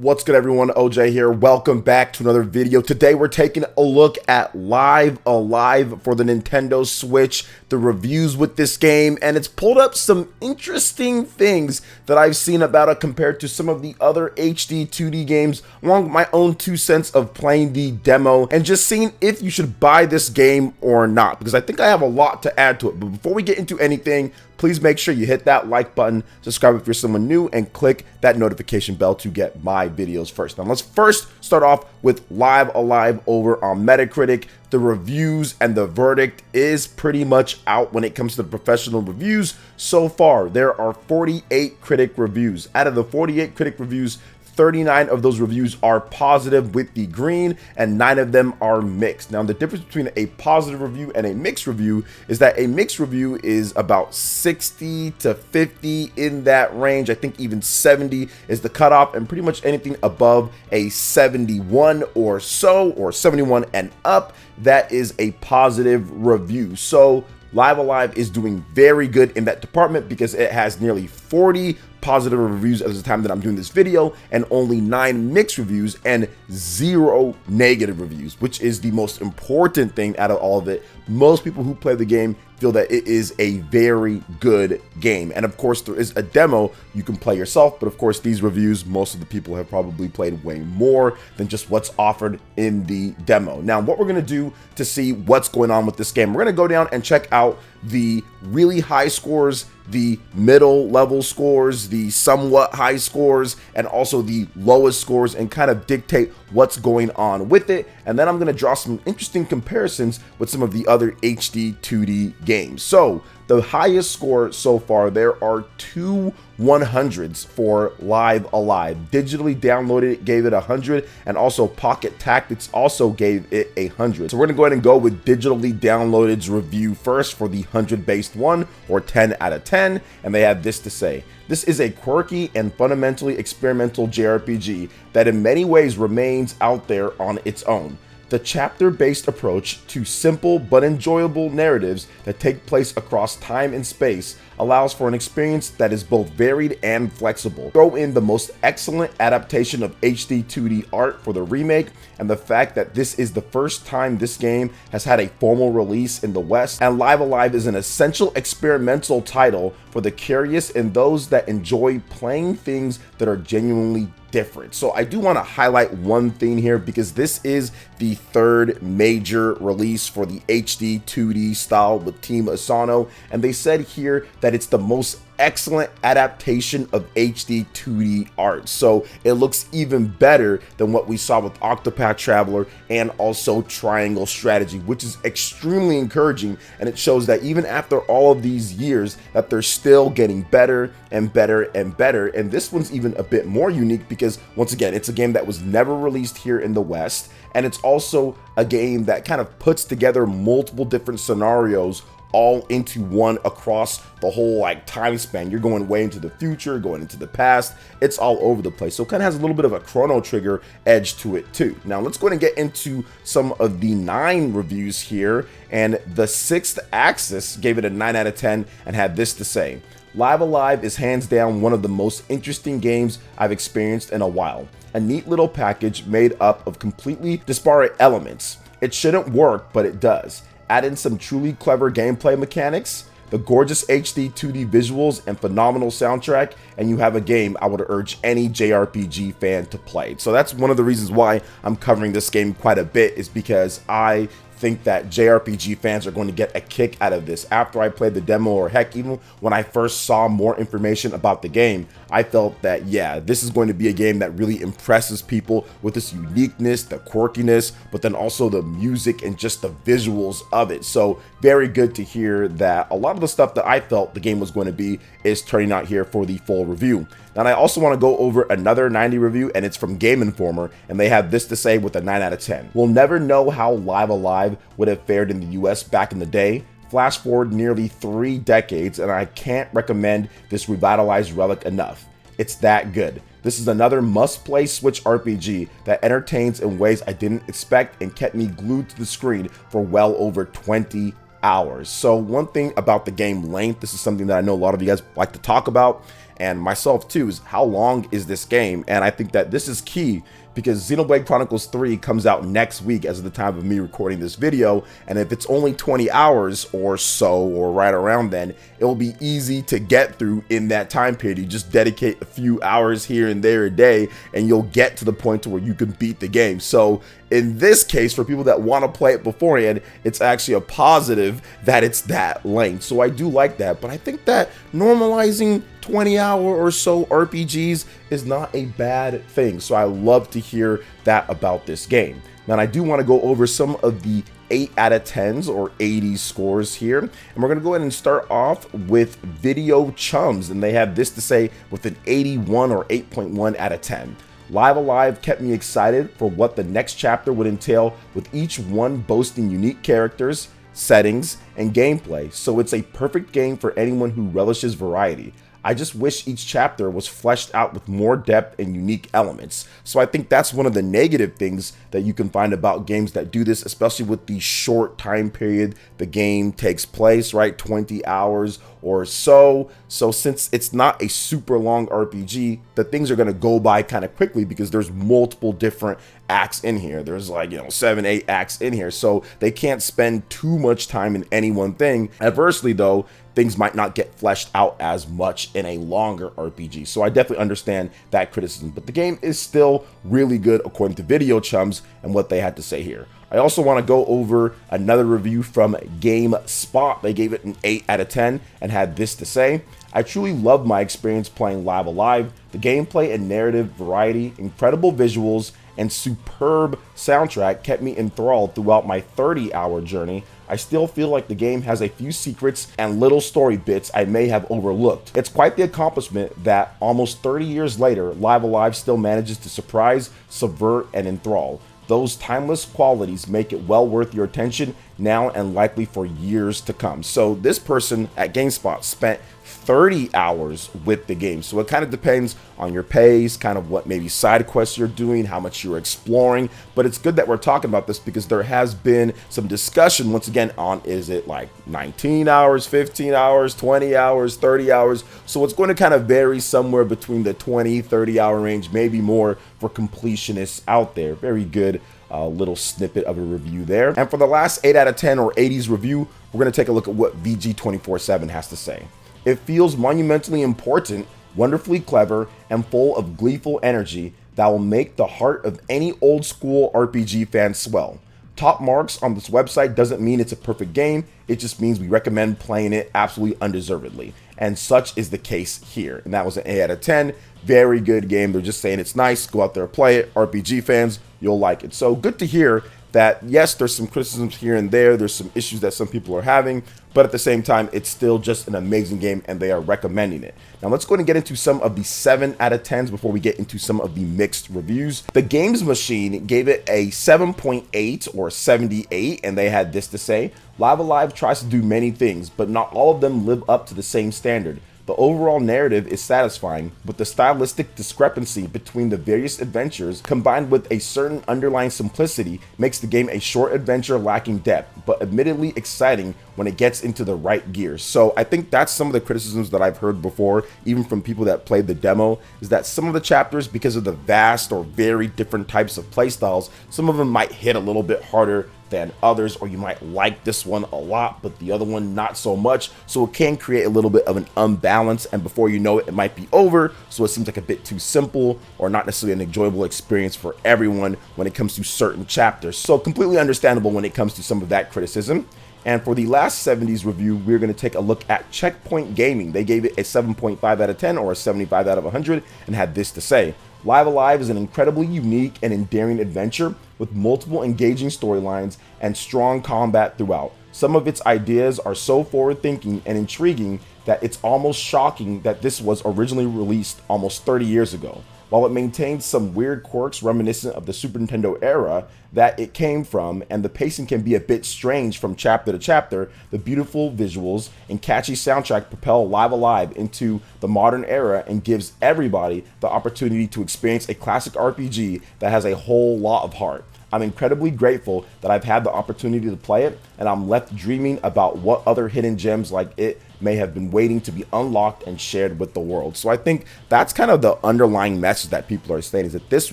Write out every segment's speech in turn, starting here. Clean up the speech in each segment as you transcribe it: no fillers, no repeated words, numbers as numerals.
What's good, everyone? OJ here. Welcome back to another video. Today we're taking a look at Live Alive for the Nintendo Switch, the reviews with this game, and it's pulled up some interesting things that I've seen about it compared to some of the other HD 2D games, along with my own 2 cents of playing the demo and just seeing if you should buy this game or not, because I think I have a lot to add to it. But before we get into anything, please make sure you hit that like button, subscribe if you're someone new, and click that notification bell to get my videos first. Now let's first start off with Live Alive over on Metacritic. The reviews and the verdict is pretty much out when it comes to the professional reviews. So far, there are 48 critic reviews. Out of the 48 critic reviews, 39 of those reviews are positive with the green and 9 of them are mixed. Now, the difference between a positive review and a mixed review is that a mixed review is about 60 to 50 in that range. I think even 70 is the cutoff, and pretty much anything above a 71 or so, or 71 and up, that is a positive review. So Live Alive is doing very good in that department because it has nearly 40 positive reviews at the time that I'm doing this video, and only 9 mixed reviews and 0 negative reviews, which is the most important thing out of all of it. Most people who play the game feel that it is a very good game, and of course there is a demo you can play yourself, but of course these reviews, most of the people have probably played way more than just what's offered in the demo. Now, what we're going to do to see what's going on with this game, we're going to go down and check out the really high scores, the middle level scores, the somewhat high scores, and also the lowest scores, and kind of dictate what's going on with it. And then I'm going to draw some interesting comparisons with some of the other HD 2D games. So the highest score so far, there are 2 100s for Live Alive. Digitally downloaded it, gave it 100, and also Pocket Tactics also gave it 100. So we're gonna go ahead and go with digitally downloaded's review first for the 100 based one, or 10 out of 10, and they have this to say: this is a quirky and fundamentally experimental JRPG that in many ways remains out there on its own. The chapter-based approach to simple but enjoyable narratives that take place across time and space allows for an experience that is both varied and flexible. Throw in the most excellent adaptation of HD 2D art for the remake, and the fact that this is the first time this game has had a formal release in the West, and Live Alive is an essential experimental title for the curious and those that enjoy playing things that are genuinely different. So I do want to highlight one thing here, because this is the 3rd major release for the HD 2D style with Team Asano, and they said here that it's the most excellent adaptation of HD 2D art. So it looks even better than what we saw with Octopath Traveler and also Triangle Strategy, which is extremely encouraging, and it shows that even after all of these years that they're still getting better and better and better. And this one's even a bit more unique because, once again, it's a game that was never released here in the West, and it's also a game that kind of puts together multiple different scenarios all into one across the whole time span. You're going way into the future, going into the past. It's all over the place. So it kind of has a little bit of a Chrono Trigger edge to it too. Now let's go ahead and get into some of the 9 reviews here. And the 6th Axis gave it a 9 out of 10 and had this to say: Live Alive is hands down one of the most interesting games I've experienced in a while. A neat little package made up of completely disparate elements. It shouldn't work, but it does. Add in some truly clever gameplay mechanics, the gorgeous HD 2D visuals, and phenomenal soundtrack, and you have a game I would urge any JRPG fan to play. So that's one of the reasons why I'm covering this game quite a bit, is because I think that JRPG fans are going to get a kick out of this. After I played the demo, or heck, even when I first saw more information about the game, I felt that, yeah, this is going to be a game that really impresses people with this uniqueness, the quirkiness, but then also the music and just the visuals of it. So very good to hear that a lot of the stuff that I felt the game was going to be is turning out here for the full review. Now, I also want to go over another 90 review, and it's from Game Informer, and they have this to say with a 9 out of 10. We'll never know how Live Alive would have fared in the US back in the day. Flash forward nearly 3 decades, and I can't recommend this revitalized relic enough. It's that good. This is another must-play Switch RPG that entertains in ways I didn't expect and kept me glued to the screen for well over 20 hours. So one thing about the game length, this is something that I know a lot of you guys like to talk about, and myself too, is how long is this game? And I think that this is key, because Xenoblade Chronicles 3 comes out next week as of the time of me recording this video, and if it's only 20 hours or so, or right around then, it will be easy to get through in that time period. You just dedicate a few hours here and there a day, and you'll get to the point to where you can beat the game. So in this case, for people that want to play it beforehand, it's actually a positive that it's that length. So I do like that, but I think that normalizing 20-hour or so RPGs is not a bad thing. So I love to hear that about this game. Now, I do want to go over some of the 8 out of 10s or 80 scores here, and we're going to go ahead and start off with Video Chums, and they have this to say with an 81 or 8.1 out of 10. Live Alive kept me excited for what the next chapter would entail, with each one boasting unique characters, settings, and gameplay, so it's a perfect game for anyone who relishes variety. I just wish each chapter was fleshed out with more depth and unique elements. So I think that's one of the negative things that you can find about games that do this, especially with the short time period the game takes place, right? 20 hours or so. So since it's not a super long RPG, the things are going to go by kind of quickly because there's multiple different acts in here. There's like, 7, 8 acts in here. So they can't spend too much time in any one thing. Adversely though, things might not get fleshed out as much in a longer RPG. So I definitely understand that criticism, but the game is still really good according to Video Chums and what they had to say here. I also want to go over another review from GameSpot. They gave it an 8 out of 10 and had this to say: I truly loved my experience playing Live Alive. The gameplay and narrative variety, incredible visuals, and superb soundtrack kept me enthralled throughout my 30-hour journey. I still feel like the game has a few secrets and little story bits I may have overlooked. It's quite the accomplishment that almost 30 years later, Live Alive still manages to surprise, subvert, and enthrall. Those timeless qualities make it well worth your attention now and likely for years to come. So this person at GameSpot spent 30 hours with the game. So it kind of depends on your pace, kind of what maybe side quests you're doing, how much you're exploring. But it's good that we're talking about this because there has been some discussion once again on, is it like 19 hours, 15 hours, 20 hours, 30 hours? So it's going to kind of vary somewhere between the 20, 30-hour range, maybe more for completionists out there. Very good little snippet of a review there. And for the last 8 out of 10 or 80s review, we're going to take a look at what VG247 has to say. It feels monumentally important, wonderfully clever, and full of gleeful energy that will make the heart of any old school RPG fan swell. Top marks on this website doesn't mean it's a perfect game, it just means we recommend playing it absolutely undeservedly. And such is the case here. And that was an 8 out of 10. Very good game. They're just saying it's nice. Go out there, play it. RPG fans, you'll like it. So good to hear that, yes, there's some criticisms here and there. There's some issues that some people are having, but at the same time, it's still just an amazing game and they are recommending it. Now let's go ahead and get into some of the 7 out of 10s before we get into some of the mixed reviews. The Games Machine gave it a 7.8 or 78, and they had this to say: Live Alive tries to do many things, but not all of them live up to the same standard. The overall narrative is satisfying, but the stylistic discrepancy between the various adventures, combined with a certain underlying simplicity, makes the game a short adventure lacking depth, but admittedly exciting when it gets into the right gears. So I think that's some of the criticisms that I've heard before, even from people that played the demo, is that some of the chapters, because of the vast or very different types of playstyles, some of them might hit a little bit harder than others, or you might like this one a lot but the other one not so much, so it can create a little bit of an unbalance, and before you know it, it might be over, so it seems like a bit too simple or not necessarily an enjoyable experience for everyone when it comes to certain chapters. So completely understandable when it comes to some of that criticism. And for the last 70s review, we're going to take a look at Checkpoint Gaming. They gave it a 7.5 out of 10 or a 75 out of 100 and had this to say: Live Alive is an incredibly unique and endearing adventure with multiple engaging storylines and strong combat throughout. Some of its ideas are so forward-thinking and intriguing that it's almost shocking that this was originally released almost 30 years ago. While it maintains some weird quirks reminiscent of the Super Nintendo era that it came from, and the pacing can be a bit strange from chapter to chapter, the beautiful visuals and catchy soundtrack propel Live Alive into the modern era and gives everybody the opportunity to experience a classic RPG that has a whole lot of heart. I'm incredibly grateful that I've had the opportunity to play it, and I'm left dreaming about what other hidden gems like it may have been waiting to be unlocked and shared with the world. So I think that's kind of the underlying message that people are saying, is that this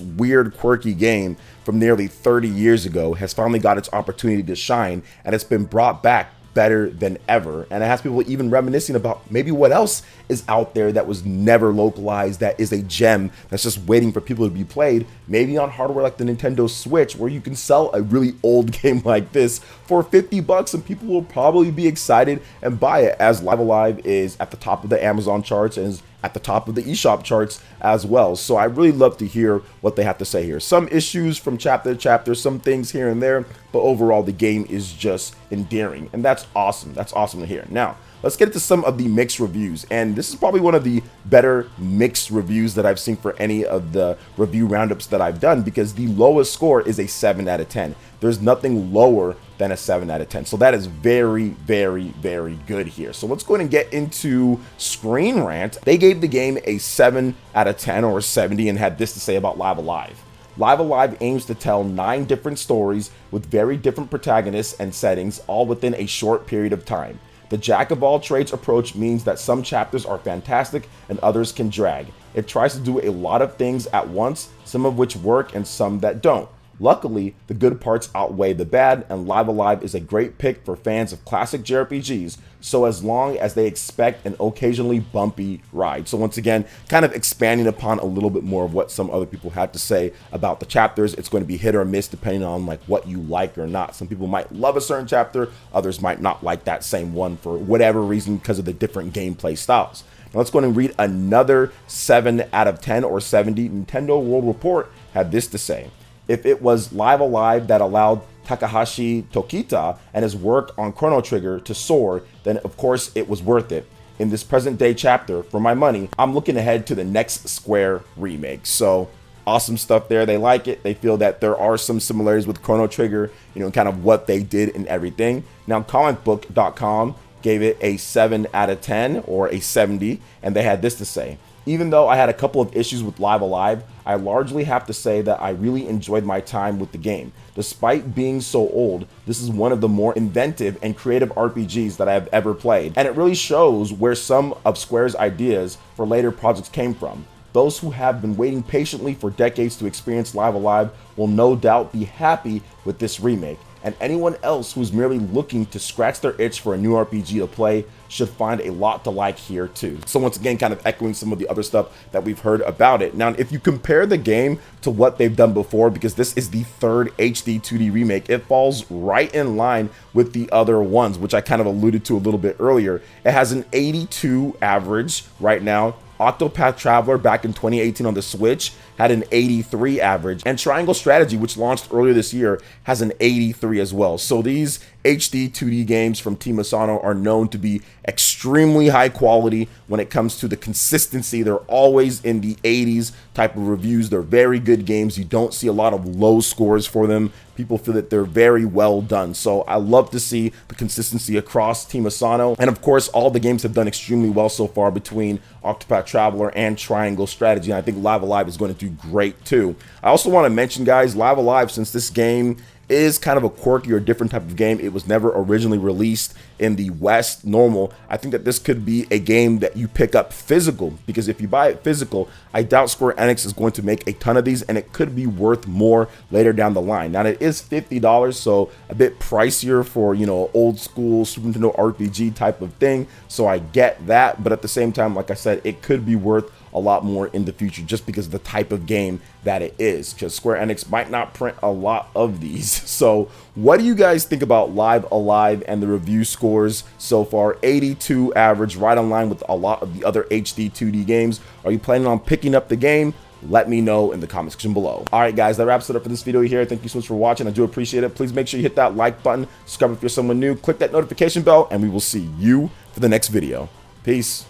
weird, quirky game from nearly 30 years ago has finally got its opportunity to shine, and it's been brought back better than ever. And it has people even reminiscing about maybe what else is out there that was never localized, that is a gem that's just waiting for people to be played, maybe on hardware like the Nintendo Switch, where you can sell a really old game like this for 50 bucks and people will probably be excited and buy it, as Live Alive is at the top of the Amazon charts and is at the top of the eShop charts as well. So I really love to hear what they have to say here. Some issues from chapter to chapter, some things here and there, but overall the game is just endearing, and that's awesome. That's awesome to hear. Now, let's get into some of the mixed reviews, and this is probably one of the better mixed reviews that I've seen for any of the review roundups that I've done, because the lowest score is a 7 out of 10. There's nothing lower than a 7 out of 10. So that is very, very, very good here. So let's go ahead and get into Screen Rant. They gave the game a 7 out of 10 or 70 and had this to say about Live Alive. Live Alive aims to tell 9 different stories with very different protagonists and settings, all within a short period of time. The jack-of-all-trades approach means that some chapters are fantastic and others can drag. It tries to do a lot of things at once, some of which work and some that don't. Luckily, the good parts outweigh the bad, and Live Alive is a great pick for fans of classic JRPGs, so as long as they expect an occasionally bumpy ride. So once again, kind of expanding upon a little bit more of what some other people had to say about the chapters. It's going to be hit or miss depending on like what you like or not. Some people might love a certain chapter, others might not like that same one for whatever reason because of the different gameplay styles. Now let's go ahead and read another 7 out of 10 or 70. Nintendo World Report had this to say: if it was Live Alive that allowed Takahashi Tokita and his work on Chrono Trigger to soar, then of course it was worth it. In this present day chapter, for my money, I'm looking ahead to the next Square remake. So awesome stuff there. They like it. They feel that there are some similarities with Chrono Trigger, you know, kind of what they did and everything. Now, comicbook.com gave it a 7 out of 10 or a 70, and they had this to say: even though I had a couple of issues with Live Alive, I largely have to say that I really enjoyed my time with the game. Despite being so old, this is one of the more inventive and creative RPGs that I have ever played, and it really shows where some of Square's ideas for later projects came from. Those who have been waiting patiently for decades to experience Live Alive will no doubt be happy with this remake, and anyone else who's merely looking to scratch their itch for a new RPG to play should find a lot to like here too. So once again, kind of echoing some of the other stuff that we've heard about it. Now, if you compare the game to what they've done before, because this is the third HD 2D remake, it falls right in line with the other ones, which I kind of alluded to a little bit earlier. It has an 82 average right now. Octopath Traveler back in 2018 on the Switch had an 83 average, and Triangle Strategy, which launched earlier this year, has an 83 as well. So these HD 2D games from Team Asano are known to be extremely high quality when it comes to the consistency. They're always in the 80s type of reviews. They're very good games. You don't see a lot of low scores for them. People feel that they're very well done. So I love to see the consistency across Team Asano. And of course, all the games have done extremely well so far between Octopath Traveler and Triangle Strategy. And I think Live Alive is going to do great too. I also want to mention, guys, Live Alive, since this game is kind of a quirky or different type of game, it was never originally released in the West normal. I think that this could be a game that you pick up physical, because if you buy it physical, I doubt Square Enix is going to make a ton of these, and it could be worth more later down the line. Now, it is $50, so a bit pricier for, you know, old school Super Nintendo RPG type of thing, so I get that. But at the same time, like I said, it could be worth a lot more in the future just because of the type of game that it is, because Square Enix might not print a lot of these. So what do you guys think about Live Alive and the review scores so far? 82 average, right on line with a lot of the other HD 2D games. Are you planning on picking up the game? Let me know in the comment section below. All right, guys, that wraps it up for this video here. Thank you so much for watching. I do appreciate it. Please make sure you hit that like button, subscribe if you're someone new, click that notification bell, and we will see you for the next video. Peace.